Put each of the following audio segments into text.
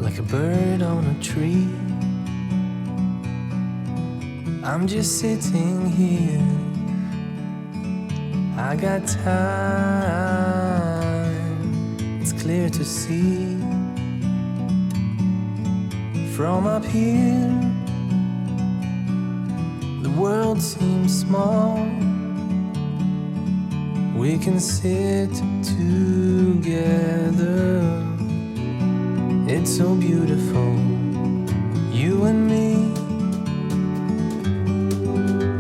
like a bird on a tree. I'm just sitting here, I got time, it's clear to see. From up here, the world seems small. We can sit together, it's so beautiful, you and me.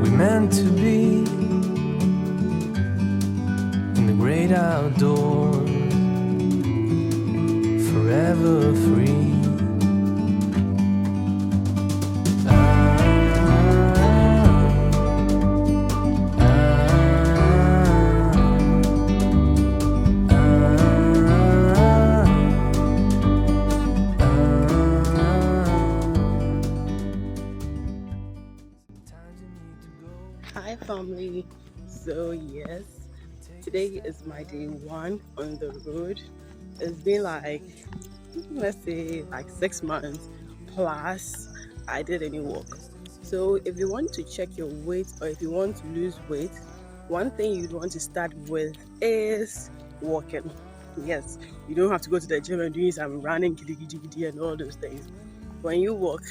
We meant to be in the great outdoors, forever free. Hi family, so yes, today is my day one on the road. It's been like, let's say like 6 months plus I did any walk. So if you want to check your weight or if you want to lose weight, one thing you'd want to start with is walking. Yes, you don't have to go to the gym and doing some running giddy giddy giddy and all those things. When you walk,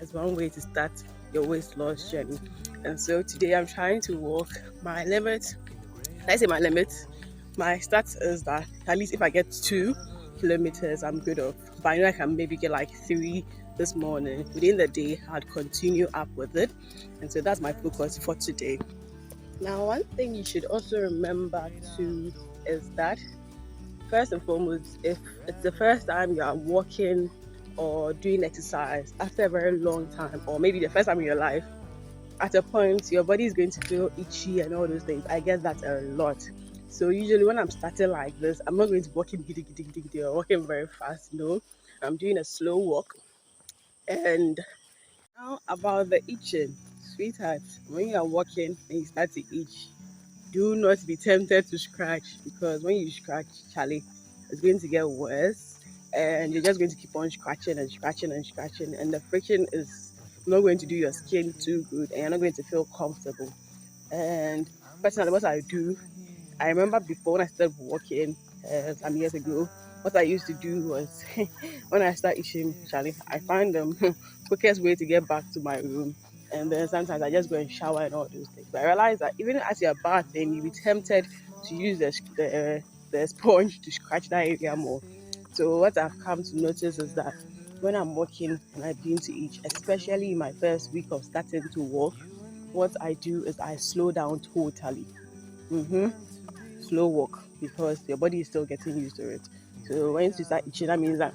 it's one way to start your weight loss journey. And so today I'm trying to walk my limit. I say my limit. My start is that at least if I get 2 kilometers, I'm good off. But I know I can maybe get like 3 this morning. Within the day, I'd continue up with it. And so that's my focus for today. Now, one thing you should also remember too is that first and foremost, if it's the first time you are walking or doing exercise after a very long time, or maybe the first time in your life, at a point your body is going to feel itchy and all those things. I get that a lot. So usually when I'm starting like this, I'm not going to walk in giddy giddy giddy giddy or walking very fast. No, I'm doing a slow walk. And now about the itching, sweetheart, when you are walking and you start to itch, do not be tempted to scratch, because when you scratch, Charlie, it's going to get worse and you're just going to keep on scratching and scratching and scratching, and the friction is not going to do your skin too good and you're not going to feel comfortable. And personally, what I do, I remember before when I started walking some years ago, what I used to do was when I start itching, Charlie, I find the quickest way to get back to my room. And then sometimes I just go and shower and all those things. But I realized that even as you're bathing, you'll be tempted to use the sponge to scratch that area more. So what I've come to notice is that when I'm walking and I begin to itch, especially in my first week of starting to walk, what I do is I slow down totally. Mm-hmm. Slow walk, because your body is still getting used to it. So once you start itching, that means that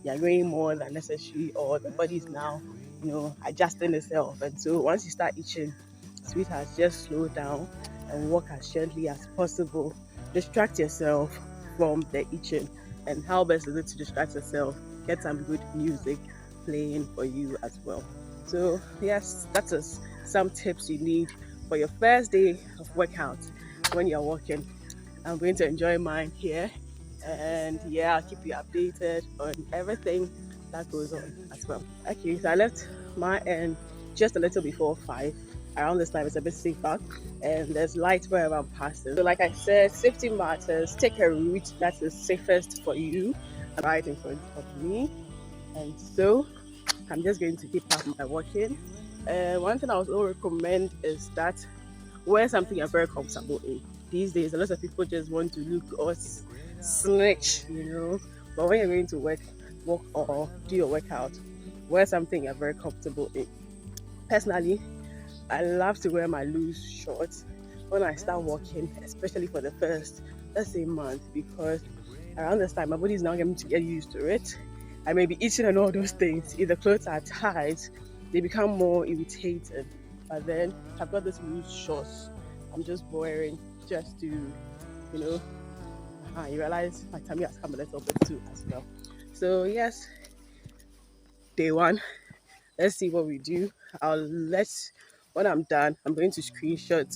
you're going more than necessary, or the body is now, adjusting itself. And so once you start itching, sweetheart, just slow down and walk as gently as possible. Distract yourself from the itching. And how best is it to distract yourself? Get some good music playing for you as well. So yes, that is some tips you need for your first day of workout when you're walking. I'm going to enjoy mine here, and yeah, I'll keep you updated on everything that goes on as well. Okay, so I left my end just a little before 5. Around this time, it's a bit safer, and there's light wherever I'm passing. So, like I said, safety matters. Take a route that is safest for you, right in front of me. And so, I'm just going to keep up my walking. One thing I also recommend is that wear something you're very comfortable in. These days, a lot of people just want to look or snitch. But when you're going to walk or do your workout, wear something you're very comfortable in. Personally, I love to wear my loose shorts when I start walking, especially for the first, let's say, month, because around this time, my body is now getting to get used to it. I may be itching and all those things. If the clothes are tight, they become more irritated. But then I've got this loose shorts I'm just wearing just to, you realize my tummy has come a little bit too as well. So yes, day one. Let's see what we do. When I'm done, I'm going to screenshot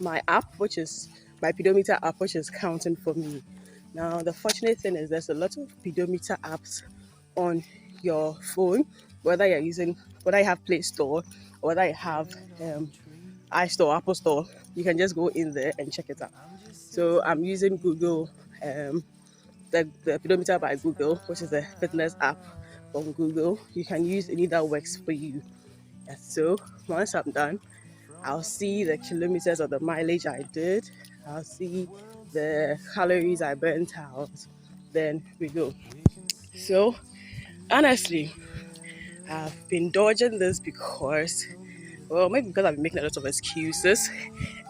my app, which is my Pedometer app, which is counting for me. Now, the fortunate thing is there's a lot of pedometer apps on your phone, whether you're using, whether you have Play Store or whether you have iStore, Apple Store, you can just go in there and check it out. So I'm using Google, the Pedometer by Google, which is a fitness app from Google. You can use any that works for you. Yes, so once I'm done, I'll see the kilometers or the mileage I did. I'll see the calories I burnt out. Then we go. So honestly, I've been dodging this because, well, maybe because I've been making a lot of excuses,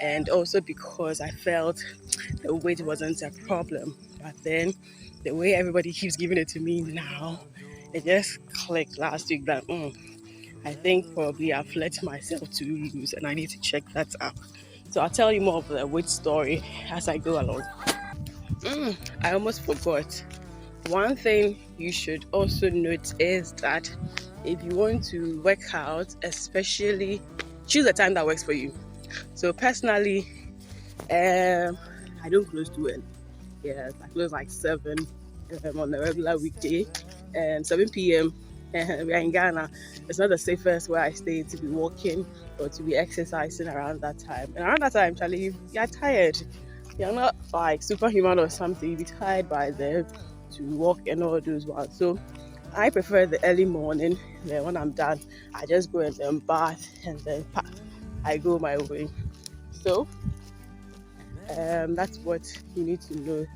and also because I felt the weight wasn't a problem. But then the way everybody keeps giving it to me now, it just clicked last week that I think probably I've let myself too loose and I need to check that out. So I'll tell you more of the weight story as I go along. I almost forgot. One thing you should also note is that if you want to work out, especially choose a time that works for you. So personally, I don't close too early. Yeah, I close like 7 on a regular weekday, and 7 p.m. We are in Ghana. It's not the safest where I stay to be walking or to be exercising around that time. And around that time, Charlie, you're tired. You're not like superhuman or something. You'll be tired by then to walk and all those ones. So I prefer the early morning. Then when I'm done, I just go and then bath and then I go my way. So that's what you need to know.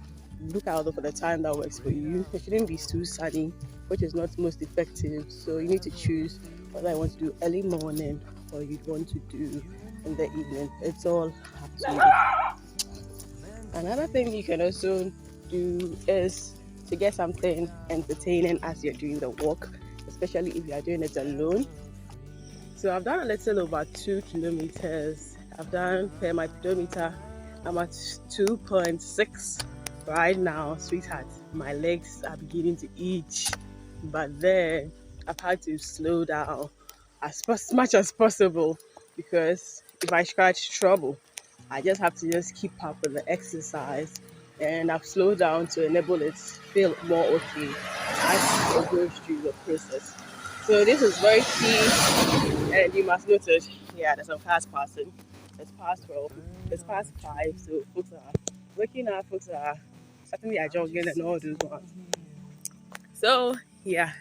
Look out for the time that works for you. It shouldn't be too sunny, which is not most effective. So you need to choose whether I want to do early morning or you want to do in the evening. It's all up to you. Another thing you can also do is to get something entertaining as you're doing the walk, especially if you are doing it alone. So I've done a little over 2 kilometers. I've done per my pedometer. I'm at 2.6 right now, sweetheart. My legs are beginning to itch, but then I've had to slow down as much as possible because if I scratch trouble, I just have to just keep up with the exercise, and I've slowed down to enable it to feel more okay as it goes through the process. So this is very key, and you must notice, yeah, there's some cars passing. It's past 12, it's past 5, so folks are waking up, folks are certainly are jogging and all those ones. So yeah,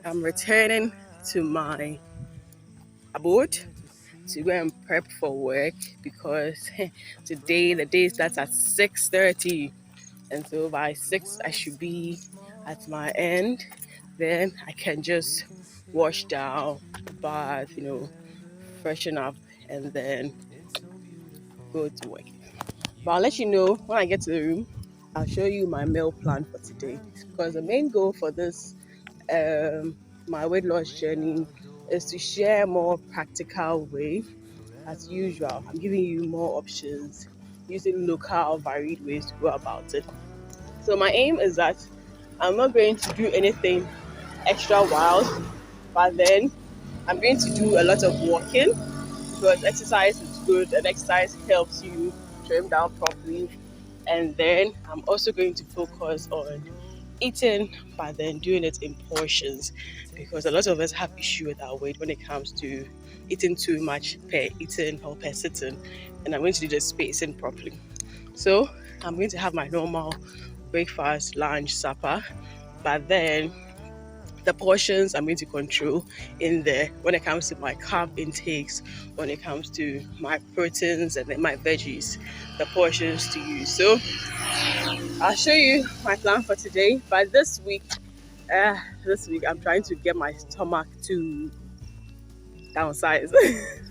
I'm returning to my abode to go and prep for work because today the day starts at 6:30, and so by 6 I should be at my end. Then I can just wash down, bath, freshen up, and then go to work. But I'll let you know when I get to the room. I'll show you my meal plan for today because the main goal for this my weight loss journey is to share more practical way. As usual, I'm giving you more options using local varied ways to go about it. So my aim is that I'm not going to do anything extra wild, but then I'm going to do a lot of walking because exercise is good and exercise helps you trim down properly. And then I'm also going to focus on eating, but then doing it in portions because a lot of us have issue with our weight when it comes to eating too much per eating or per sitting. And I'm going to do the spacing properly. So I'm going to have my normal breakfast, lunch, supper, but then the portions I'm going to control in there when it comes to my carb intakes, when it comes to my proteins and then my veggies, the portions to use. So I'll show you my plan for today. But this week I'm trying to get my stomach to downsize.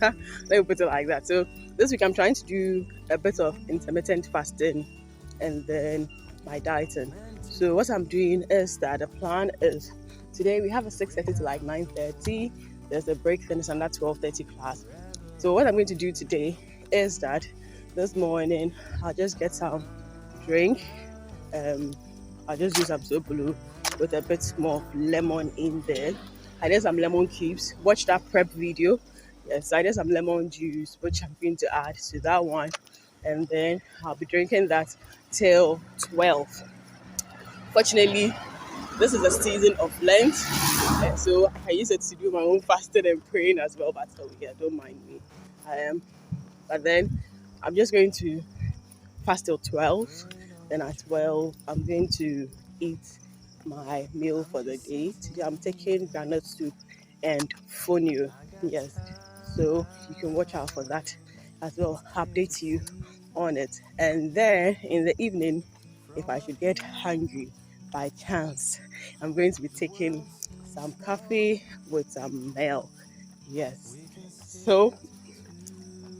Let me put it like that. So this week I'm trying to do a bit of intermittent fasting and then my dieting. So what I'm doing is that the plan is today we have a 6:30 to like 9:30. There's a break, then it's another 12:30 class. So what I'm going to do today is that this morning I'll just get some drink. I'll just use Absolute with a bit more of lemon in there. I did some lemon cubes. Watch that prep video. Yes, I did some lemon juice, which I'm going to add to that one. And then I'll be drinking that till 12. Fortunately, this is a season of Lent, so I use it to do my own fasting and praying as well. But oh yeah, don't mind me. I am. But then I'm just going to fast till 12. Then at 12, I'm going to eat my meal for the day. Today I'm taking granite soup and fonio. Yes. So you can watch out for that as well. Update you on it. And then in the evening, if I should get hungry by chance, I'm going to be taking some coffee with some milk. Yes. So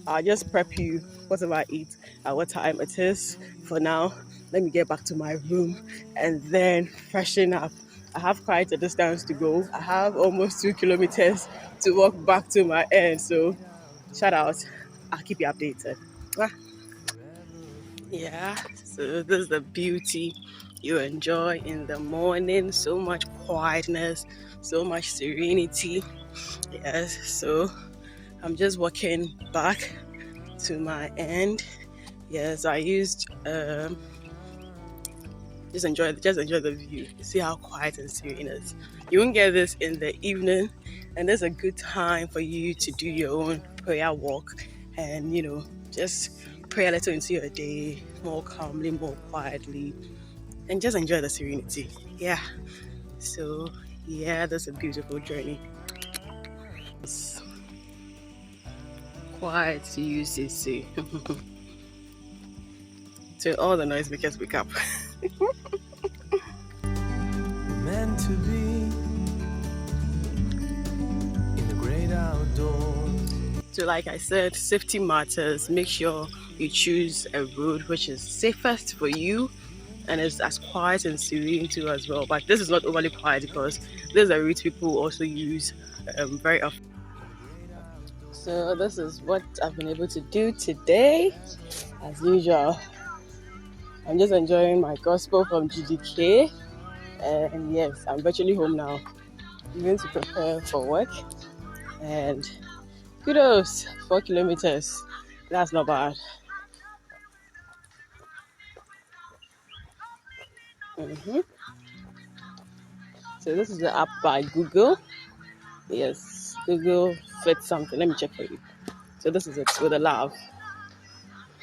I'll just prep you whatever I eat at what time it is. For now, let me get back to my room and then freshen up. I have quite a distance to go. I have almost 2 kilometers to walk back to my end. So, shout out. I'll keep you updated. Ah, yeah, so this is the beauty you enjoy in the morning. So much quietness, so much serenity. Yes, so I'm just walking back to my end. Yes, I used just enjoy the view. See how quiet and serene it is. You won't get this in the evening, and there's a good time for you to do your own prayer walk and just pray a little into your day more calmly, more quietly, and just enjoy the serenity. Yeah. So yeah, that's a beautiful journey. It's quiet to UCC. So all the noisemakers wake up. Meant to be in the great outdoors. So like I said, safety matters. Make sure you choose a road which is safest for you and is as quiet and serene too as well. But this is not overly quiet because this is a route people also use very often. So this is what I've been able to do today. As usual, I'm just enjoying my gospel from GDK. And yes, I'm virtually home now. I'm going to prepare for work. And kudos, 4 kilometers. That's not bad. hmm So this is the app by Google. Yes, Google Fit something. Let me check for you. So this is it with a laugh.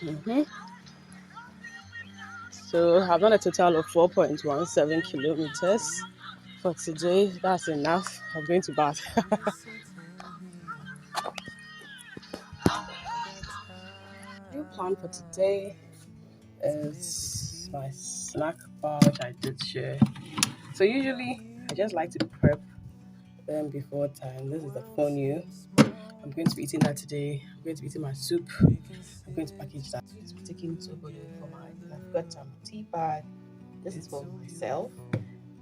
hmm So I've done a total of 4.17 kilometers for today. That's enough. I'm going to bath. New plan for today is my snack bar, which I did share. So usually I just like to prep them before time. This is the fonio. I'm going to be eating that today. I'm going to be eating my soup. I'm going to package that. I'm going to be taking Togodo for mine. I've got some tea bag. This is for myself.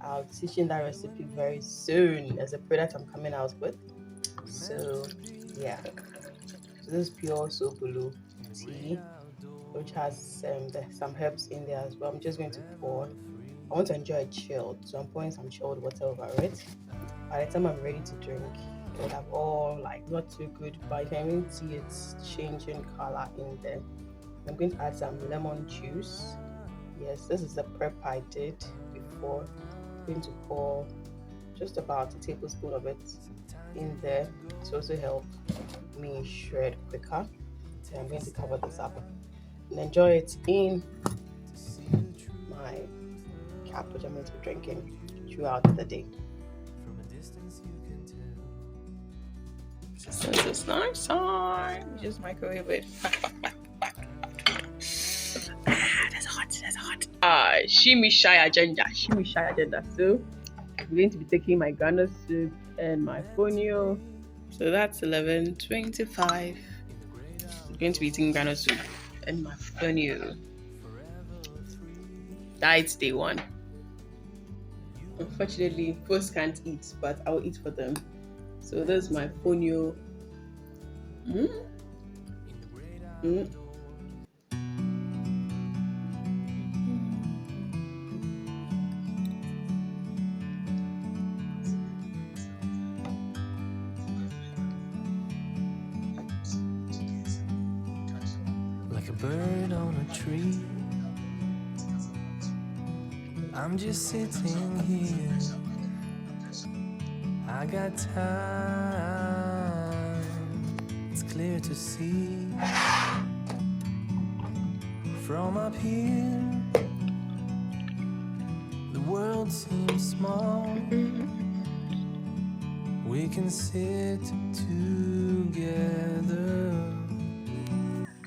I'll be teaching that recipe very soon as a product I'm coming out with. So yeah. So this is pure Sobulu tea, which has some herbs in there as well. I'm just going to pour. I want to enjoy it chilled, so I'm pouring some chilled water over it. By the time I'm ready to drink, it will have all like not too good, but you can even see it's changing color in there. I'm going to add some lemon juice. Yes, this is the prep I did before. I'm going to pour just about a tablespoon of it in there to also help me shred quicker. And I'm going to cover this up and enjoy it in my cup, which I'm going to be drinking throughout the day. So it's nice time. Just microwave it. That's hot. That's hot. Shimi shy agenda. So I'm going to be taking my Ghana soup and my fonio. So that's 11:25. I'm going to be eating Ghana soup and my fonio. Diet day 1. Unfortunately, folks can't eat, but I'll eat for them. So there's my fonio. Like a bird on a tree, I'm just sitting here. I got time. It's clear to see from up here. The world seems small. We can sit together.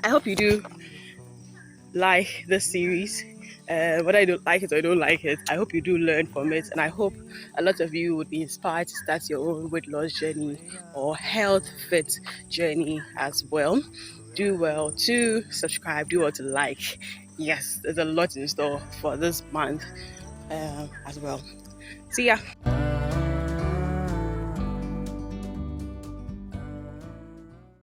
I hope you do like this series. Whether I don't like it or I don't like it, I hope you do learn from it, and I hope a lot of you would be inspired to start your own weight loss journey or health fit journey as well. Do well to subscribe, do well to like. Yes, there's a lot in store for this month as well. See ya.